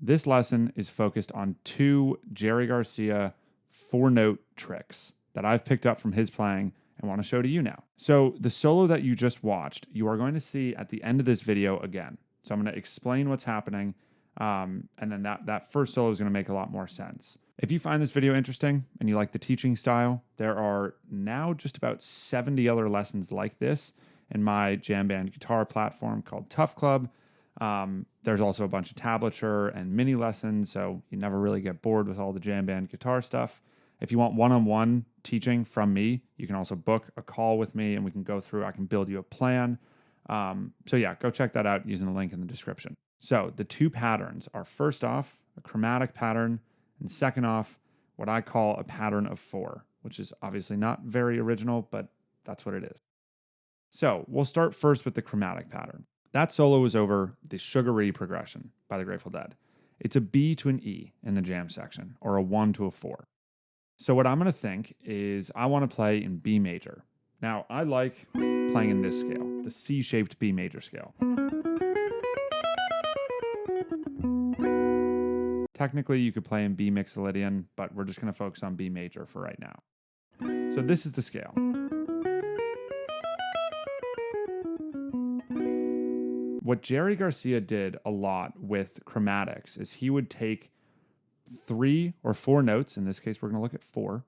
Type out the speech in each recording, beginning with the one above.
This lesson is focused on 2 Jerry Garcia 4-note tricks that I've picked up from his playing and want to show to you now. So the solo that you just watched, you are going to see at the end of this video again. So I'm going to explain what's happening, and then that first solo is going to make a lot more sense. If you find this video interesting and you like the teaching style, there are now just about 70 other lessons like this in my jam band guitar platform called Tuff.Club. There's also a bunch of tablature and mini lessons, so you never really get bored with all the jam band guitar stuff. If you want one-on-one teaching from me, you can also book a call with me and we can go through, I can build you a plan. So yeah, go check that out using the link in the description. So the 2 patterns are, first off, a chromatic pattern, and second off, what I call a pattern of 4, which is obviously not very original, but that's what it is. So we'll start first with the chromatic pattern. That solo is over the Sugar-E progression by the Grateful Dead. It's a B to an E in the jam section, or a 1 to a 4. So what I'm going to think is I want to play in B major. Now, I like playing in this scale, the C-shaped B major scale. Technically, you could play in B Mixolydian, but we're just going to focus on B major for right now. So this is the scale. What Jerry Garcia did a lot with chromatics is he would take 3 or 4 notes, in this case we're going to look at 4,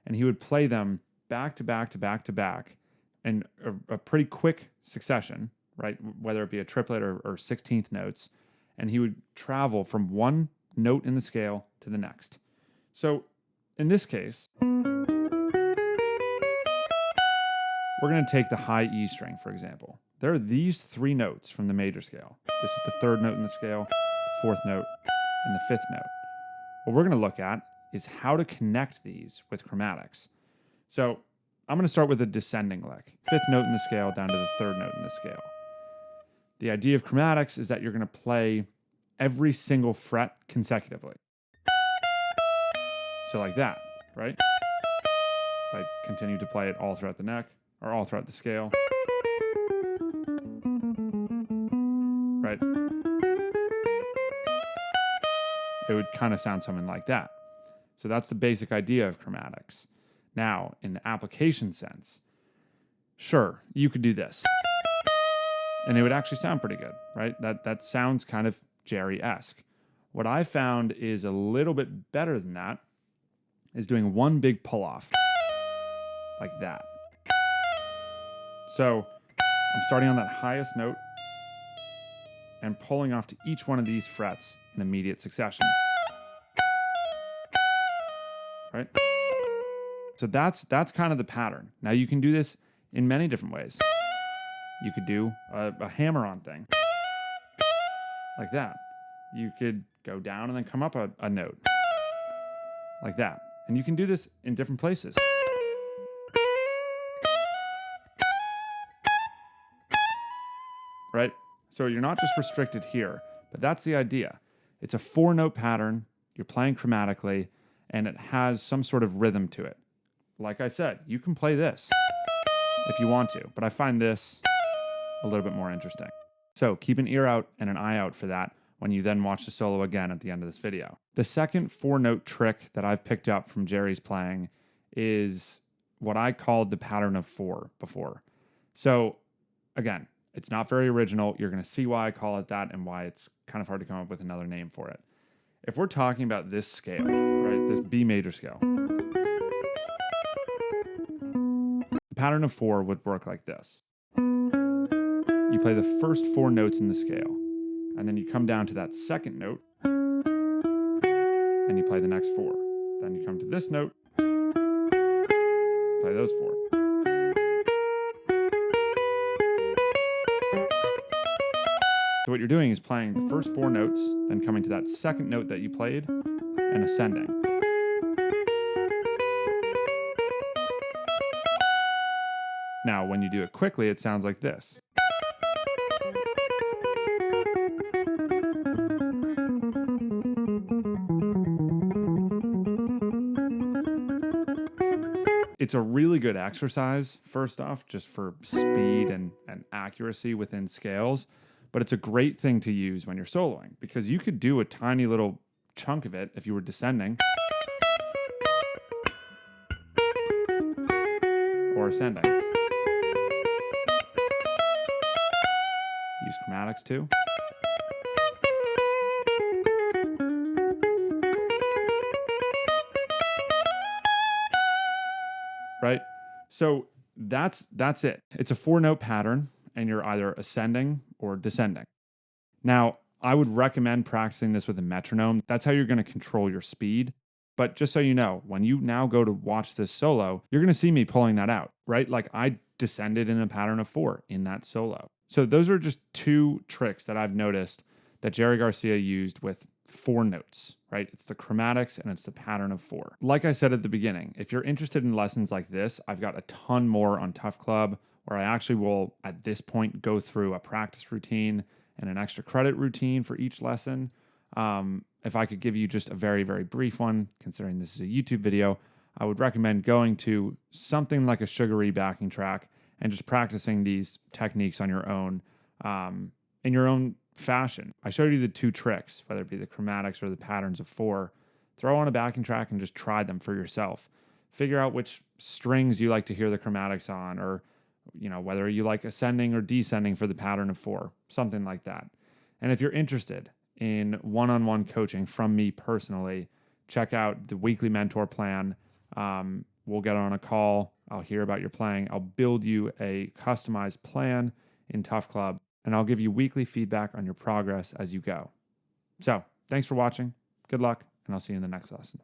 and he would play them back to back to back to back in a pretty quick succession, right? Whether it be a triplet or 16th notes, and he would travel from one note in the scale to the next. So in this case, we're going to take the high E string, for example. There are these 3 notes from the major scale. This is the 3rd note in the scale, the 4th note, and the 5th note. What we're going to look at is how to connect these with chromatics. So I'm going to start with a descending lick, 5th note in the scale down to the 3rd note in the scale. The idea of chromatics is that you're going to play every single fret consecutively. So like that, right? If I continue to play it all throughout the neck, or all throughout the scale, right? It would kind of sound something like that. So that's the basic idea of chromatics. Now, in the application sense, sure, you could do this. And it would actually sound pretty good, right? That sounds kind of Jerry-esque. What I found is a little bit better than that is doing one big pull-off, like that. So I'm starting on that highest note and pulling off to each one of these frets in immediate succession. Right? So that's kind of the pattern. Now you can do this in many different ways. You could do a hammer-on thing, like that. You could go down and then come up a note, like that. And you can do this in different places. Right? So you're not just restricted here, but that's the idea. It's a 4-note pattern, you're playing chromatically, and it has some sort of rhythm to it. Like I said, you can play this if you want to, but I find this a little bit more interesting. So keep an ear out and an eye out for that when you then watch the solo again at the end of this video. The second 4-note trick that I've picked up from Jerry's playing is what I called the pattern of 4 before. So again, it's not very original. You're going to see why I call it that and why it's kind of hard to come up with another name for it. If we're talking about this scale, right, this B major scale, the pattern of 4 would work like this. You play the first 4 notes in the scale, and then you come down to that second note, and you play the next 4. Then you come to this note, play those 4. So what you're doing is playing the first 4 notes, then coming to that second note that you played, and ascending. Now, when you do it quickly, it sounds like this. It's a really good exercise, first off, just for speed and accuracy within scales. but it's a great thing to use when you're soloing because you could do a tiny little chunk of it if you were descending or ascending. Use chromatics too. Right? So that's it. It's a 4-note pattern, and you're either ascending or descending. Now, I would recommend practicing this with a metronome. That's how you're going to control your speed. But just so you know, when you now go to watch this solo, you're going to see me pulling that out, right? Like I descended in a pattern of 4 in that solo. So those are just 2 tricks that I've noticed that Jerry Garcia used with 4 notes, right? It's the chromatics and it's the pattern of 4. Like I said at the beginning, if you're interested in lessons like this, I've got a ton more on Tuff.Club where I actually will, at this point, go through a practice routine and an extra credit routine for each lesson. If I could give you just a very, very brief one, considering this is a YouTube video, I would recommend going to something like a sugary backing track and just practicing these techniques on your own, in your own fashion. I showed you the 2 tricks, whether it be the chromatics or the patterns of 4. Throw on a backing track and just try them for yourself. Figure out which strings you like to hear the chromatics on, or whether you like ascending or descending for the pattern of 4, something like that. And if you're interested in one-on-one coaching from me personally, check out the weekly mentor plan. We'll get on a call. I'll hear about your playing. I'll build you a customized plan in Tuff.Club, and I'll give you weekly feedback on your progress as you go. So thanks for watching. Good luck, and I'll see you in the next lesson.